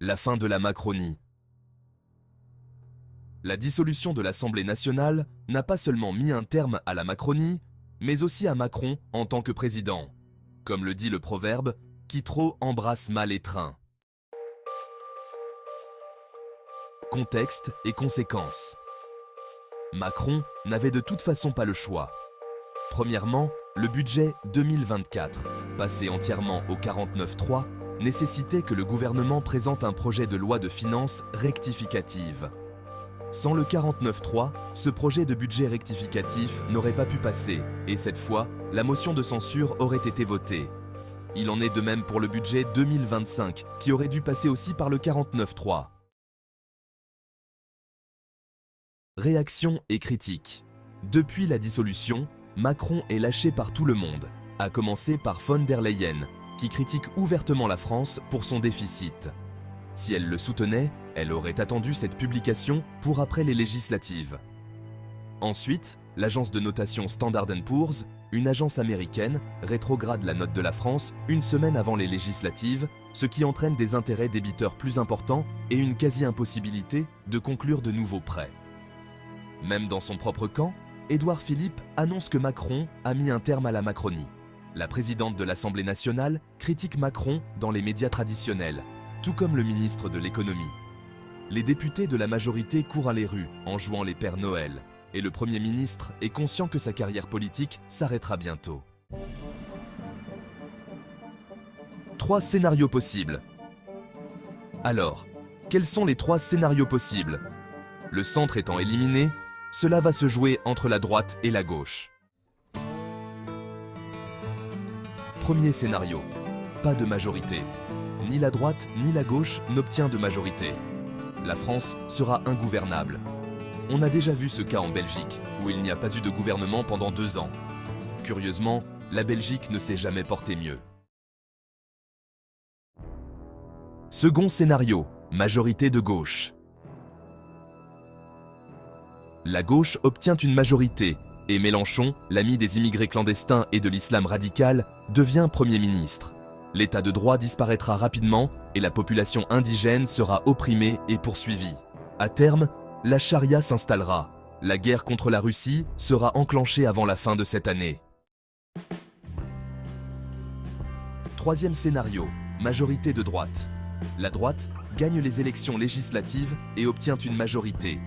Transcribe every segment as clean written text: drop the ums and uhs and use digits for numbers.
La fin de la Macronie. La dissolution de l'Assemblée nationale n'a pas seulement mis un terme à la Macronie, mais aussi à Macron en tant que président. Comme le dit le proverbe, qui trop embrasse mal étreint. Contexte et conséquences. Macron n'avait de toute façon pas le choix. Premièrement, le budget 2024, passé entièrement au 49.3, nécessitait que le gouvernement présente un projet de loi de finances rectificative. Sans le 49.3, ce projet de budget rectificatif n'aurait pas pu passer, et cette fois, la motion de censure aurait été votée. Il en est de même pour le budget 2025, qui aurait dû passer aussi par le 49.3. Réaction et critique. Depuis la dissolution, Macron est lâché par tout le monde, à commencer par von der Leyen, qui critique ouvertement la France pour son déficit. Si elle le soutenait, elle aurait attendu cette publication pour après les législatives. Ensuite, l'agence de notation Standard & Poor's, une agence américaine, rétrograde la note de la France une semaine avant les législatives, ce qui entraîne des intérêts débiteurs plus importants et une quasi-impossibilité de conclure de nouveaux prêts. Même dans son propre camp, Édouard Philippe annonce que Macron a mis un terme à la Macronie. La présidente de l'Assemblée nationale critique Macron dans les médias traditionnels, tout comme le ministre de l'économie. Les députés de la majorité courent à les rues en jouant les Pères Noël, et le Premier ministre est conscient que sa carrière politique s'arrêtera bientôt. 3 scénarios possibles. Alors, quels sont les 3 scénarios possibles? Le centre étant éliminé, cela va se jouer entre la droite et la gauche. Premier scénario, pas de majorité. Ni la droite ni la gauche n'obtient de majorité. La France sera ingouvernable. On a déjà vu ce cas en Belgique, où il n'y a pas eu de gouvernement pendant 2 ans. Curieusement, la Belgique ne s'est jamais portée mieux. Second scénario, majorité de gauche. La gauche obtient une majorité, et Mélenchon, l'ami des immigrés clandestins et de l'islam radical, devient Premier ministre. L'état de droit disparaîtra rapidement et la population indigène sera opprimée et poursuivie. À terme, la charia s'installera. La guerre contre la Russie sera enclenchée avant la fin de cette année. Troisième scénario, majorité de droite. La droite gagne les élections législatives et obtient une majorité.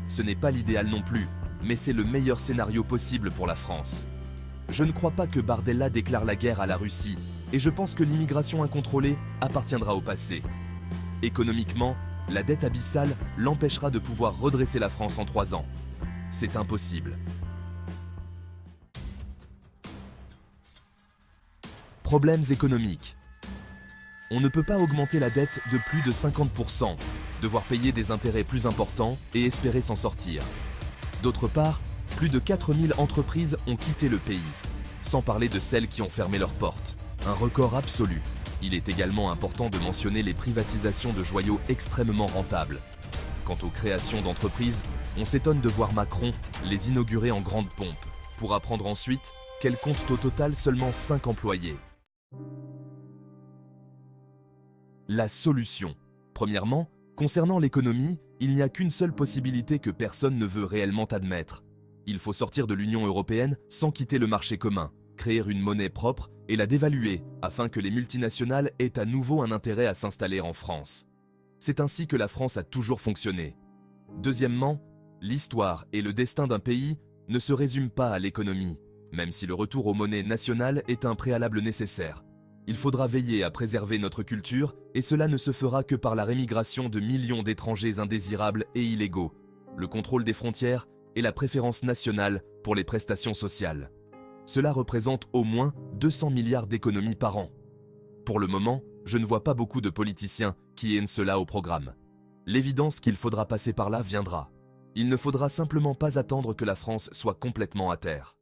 Ce n'est pas l'idéal non plus, mais c'est le meilleur scénario possible pour la France. Je ne crois pas que Bardella déclare la guerre à la Russie, et je pense que l'immigration incontrôlée appartiendra au passé. Économiquement, la dette abyssale l'empêchera de pouvoir redresser la France en 3 ans. C'est impossible. Problèmes économiques. On ne peut pas augmenter la dette de plus de 50%, devoir payer des intérêts plus importants et espérer s'en sortir. D'autre part, plus de 4000 entreprises ont quitté le pays, sans parler de celles qui ont fermé leurs portes. Un record absolu. Il est également important de mentionner les privatisations de joyaux extrêmement rentables. Quant aux créations d'entreprises, on s'étonne de voir Macron les inaugurer en grande pompe, pour apprendre ensuite qu'elles comptent au total seulement 5 employés. La solution. Premièrement, concernant l'économie, il n'y a qu'une seule possibilité que personne ne veut réellement admettre. Il faut sortir de l'Union européenne sans quitter le marché commun, créer une monnaie propre et la dévaluer afin que les multinationales aient à nouveau un intérêt à s'installer en France. C'est ainsi que la France a toujours fonctionné. Deuxièmement, l'histoire et le destin d'un pays ne se résument pas à l'économie, même si le retour aux monnaies nationales est un préalable nécessaire. Il faudra veiller à préserver notre culture et cela ne se fera que par la rémigration de millions d'étrangers indésirables et illégaux, le contrôle des frontières et la préférence nationale pour les prestations sociales. Cela représente au moins 200 milliards d'économies par an. Pour le moment, je ne vois pas beaucoup de politiciens qui aient cela au programme. L'évidence qu'il faudra passer par là viendra. Il ne faudra simplement pas attendre que la France soit complètement à terre.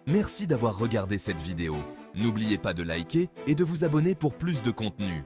Merci d'avoir regardé cette vidéo. N'oubliez pas de liker et de vous abonner pour plus de contenu.